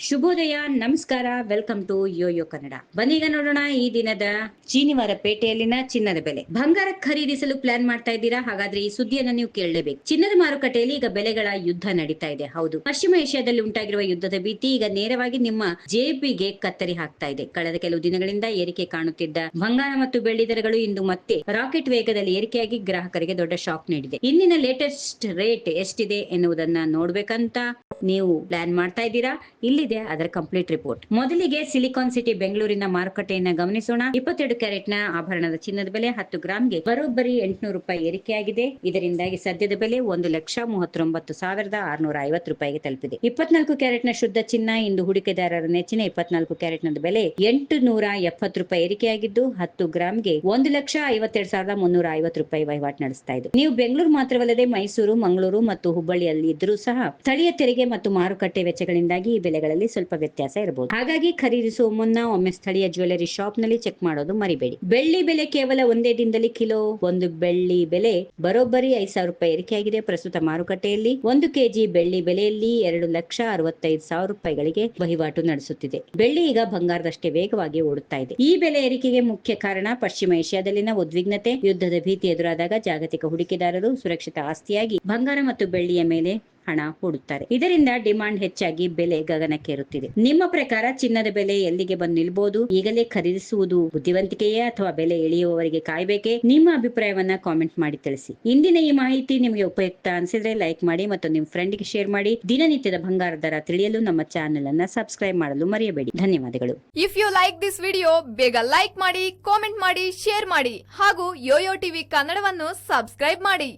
ಶುಭೋದಯ, ನಮಸ್ಕಾರ, welcome to Yoyo Kannada. ಬನ್ನೀಗ ನೋಡೋಣ ಈ ದಿನದ ಶನಿವಾರ ಪೇಟೆಯಲ್ಲಿನ ಚಿನ್ನದ ಬೆಲೆ. ಬಂಗಾರ ಖರೀದಿಸಲು ಪ್ಲಾನ್ ಮಾಡ್ತಾ ಇದ್ದೀರಾ? ಹಾಗಾದ್ರೆ ಈ ಸುದ್ದಿಯನ್ನು ನೀವು ಕೇಳಲೇಬೇಕು. ಚಿನ್ನದ ಮಾರುಕಟ್ಟೆಯಲ್ಲಿ ಈಗ ಬೆಲೆಗಳ ಯುದ್ಧ ನಡೀತಾ ಇದೆ. ಹೌದು, ಪಶ್ಚಿಮ ಏಷ್ಯಾದಲ್ಲಿ ಉಂಟಾಗಿರುವ ಯುದ್ಧದ ಭೀತಿ ಈಗ ನೇರವಾಗಿ ನಿಮ್ಮ ಜೇಬಿಗೆ ಕತ್ತರಿ ಹಾಕ್ತಾ ಇದೆ. ಕಳೆದ ಕೆಲವು ದಿನಗಳಿಂದ ಏರಿಕೆ ಕಾಣುತ್ತಿದ್ದ ಬಂಗಾರ ಮತ್ತು ಬೆಳ್ಳಿ ದರಗಳು ಇಂದು ಮತ್ತೆ ರಾಕೆಟ್ ವೇಗದಲ್ಲಿ ಏರಿಕೆಯಾಗಿ ಗ್ರಾಹಕರಿಗೆ ದೊಡ್ಡ ಶಾಕ್ ನೀಡಿದೆ. ಇಂದಿನ ಲೇಟೆಸ್ಟ್ ರೇಟ್ ಎಷ್ಟಿದೆ ಎನ್ನುವುದನ್ನ ನೋಡ್ಬೇಕಂತ ನೀವು ಪ್ಲಾನ್ ಮಾಡ್ತಾ ಇದ್ದೀರಾ? ಇಲ್ಲಿದೆ ಅದರ ಕಂಪ್ಲೀಟ್ ರಿಪೋರ್ಟ್. ಮೊದಲಿಗೆ ಸಿಲಿಕಾನ್ ಸಿಟಿ ಬೆಂಗಳೂರಿನ ಮಾರುಕಟ್ಟೆಯನ್ನ ಗಮನಿಸೋಣ. 22 ಕ್ಯಾರೆಟ್ ನ ಆಭರಣದ ಚಿನ್ನದ ಬೆಲೆ 10 ಗ್ರಾಂಗೆ ಬರೋಬ್ಬರಿ 800 ರೂಪಾಯಿ ಏರಿಕೆಯಾಗಿದೆ. ಇದರಿಂದಾಗಿ ಸದ್ಯದ ಬೆಲೆ 1,39,650 ರೂಪಾಯಿಗೆ ತಲುಪಿದೆ. 24 ಕ್ಯಾರೆಟ್ ನ ಶುದ್ಧ ಚಿನ್ನ ಇಂದು ಹೂಡಿಕೆದಾರರ ನೆಚ್ಚಿನ 24 ಕ್ಯಾರೆಟ್ ನ ಬೆಲೆ 870 ರೂಪಾಯಿ ಏರಿಕೆಯಾಗಿದ್ದು 10 ಗ್ರಾಂಗೆ 1,52,350 ರೂಪಾಯಿ ವಹಿವಾಟು ನಡೆಸ್ತಾ ಇದೆ. ನೀವು ಬೆಂಗಳೂರು ಮಾತ್ರವಲ್ಲದೆ ಮೈಸೂರು, ಮಂಗಳೂರು ಮತ್ತು ಹುಬ್ಬಳ್ಳಿಯಲ್ಲಿ ಇದ್ರೂ ಸಹ ಸ್ಥಳೀಯ ತೆರಿಗೆ ಮತ್ತು ಮಾರುಕಟ್ಟೆ ವೆಚ್ಚಗಳಿಂದಾಗಿ ಈ ಬೆಲೆಗಳಲ್ಲಿ ಸ್ವಲ್ಪ ವ್ಯತ್ಯಾಸ ಇರಬಹುದು. ಹಾಗಾಗಿ ಖರೀದಿಸುವ ಮುನ್ನ ಒಮ್ಮೆ ಸ್ಥಳೀಯ ಜ್ಯುವೆಲರಿ ಶಾಪ್ ನಲ್ಲಿ ಚೆಕ್ ಮಾಡೋದು ಮರಿಬೇಡಿ. ಬೆಳ್ಳಿ ಬೆಲೆ ಕೇವಲ ಒಂದೇ ದಿನದಲ್ಲಿ ಕಿಲೋ ಒಂದು ಬೆಳ್ಳಿ ಬೆಲೆ ಬರೋಬ್ಬರಿ 5,000 ರೂಪಾಯಿ ಏರಿಕೆಯಾಗಿದೆ. ಪ್ರಸ್ತುತ ಮಾರುಕಟ್ಟೆಯಲ್ಲಿ 1 ಕೆಜಿ ಬೆಳ್ಳಿ ಬೆಲೆಯಲ್ಲಿ 2,65,000 ರೂಪಾಯಿಗಳಿಗೆ ವಹಿವಾಟು ನಡೆಸುತ್ತಿದೆ. ಬೆಳ್ಳಿ ಈಗ ಬಂಗಾರದಷ್ಟೇ ವೇಗವಾಗಿ ಓಡುತ್ತಾ ಇದೆ. ಈ ಬೆಲೆ ಏರಿಕೆಗೆ ಮುಖ್ಯ ಕಾರಣ ಪಶ್ಚಿಮ ಏಷ್ಯಾದಲ್ಲಿನ ಉದ್ವಿಗ್ನತೆ. ಯುದ್ಧದ ಭೀತಿ ಎದುರಾದಾಗ ಜಾಗತಿಕ ಹೂಡಿಕೆದಾರರು ಸುರಕ್ಷಿತ ಆಸ್ತಿಯಾಗಿ ಬಂಗಾರ ಮತ್ತು ಬೆಳ್ಳಿಯ ಮೇಲೆ ಹಣ ಹೂಡುತ್ತಾರೆ. ಇದರಿಂದ ಡಿಮಾಂಡ್ ಹೆಚ್ಚಾಗಿ ಬೆಲೆ ಗಗನಕ್ಕೇರುತ್ತಿದೆ. ನಿಮ್ಮ ಪ್ರಕಾರ ಚಿನ್ನದ ಬೆಲೆ ಎಲ್ಲಿಗೆ ಬಂದು ನಿಲ್ಬಹುದು? ಈಗಲೇ ಖರೀದಿಸುವುದು ಬುದ್ಧಿವಂತಿಕೆಯೇ ಅಥವಾ ಬೆಲೆ ಇಳಿಯುವವರೆಗೆ ಕಾಯಬೇಕೆ? ನಿಮ್ಮ ಅಭಿಪ್ರಾಯವನ್ನ ಕಾಮೆಂಟ್ ಮಾಡಿ ತಿಳಿಸಿ. ಇಂದಿನ ಈ ಮಾಹಿತಿ ನಿಮಗೆ ಉಪಯುಕ್ತ ಅನಿಸಿದ್ರೆ ಲೈಕ್ ಮಾಡಿ ಮತ್ತು ನಿಮ್ಮ ಫ್ರೆಂಡ್ಗೆ ಶೇರ್ ಮಾಡಿ. ದಿನನಿತ್ಯದ ಬಂಗಾರ ದರ ತಿಳಿಯಲು ನಮ್ಮ ಚಾನೆಲ್ ಅನ್ನ ಸಬ್ಸ್ಕ್ರೈಬ್ ಮಾಡಲು ಮರೆಯಬೇಡಿ. ಧನ್ಯವಾದಗಳು. If you like this video, ಬೇಗ ಲೈಕ್ ಮಾಡಿ, ಕಾಮೆಂಟ್ ಮಾಡಿ, ಶೇರ್ ಮಾಡಿ ಹಾಗೂ ಯೋಯೋ ಟಿವಿ ಕನ್ನಡವನ್ನು ಸಬ್ಸ್ಕ್ರೈಬ್ ಮಾಡಿ.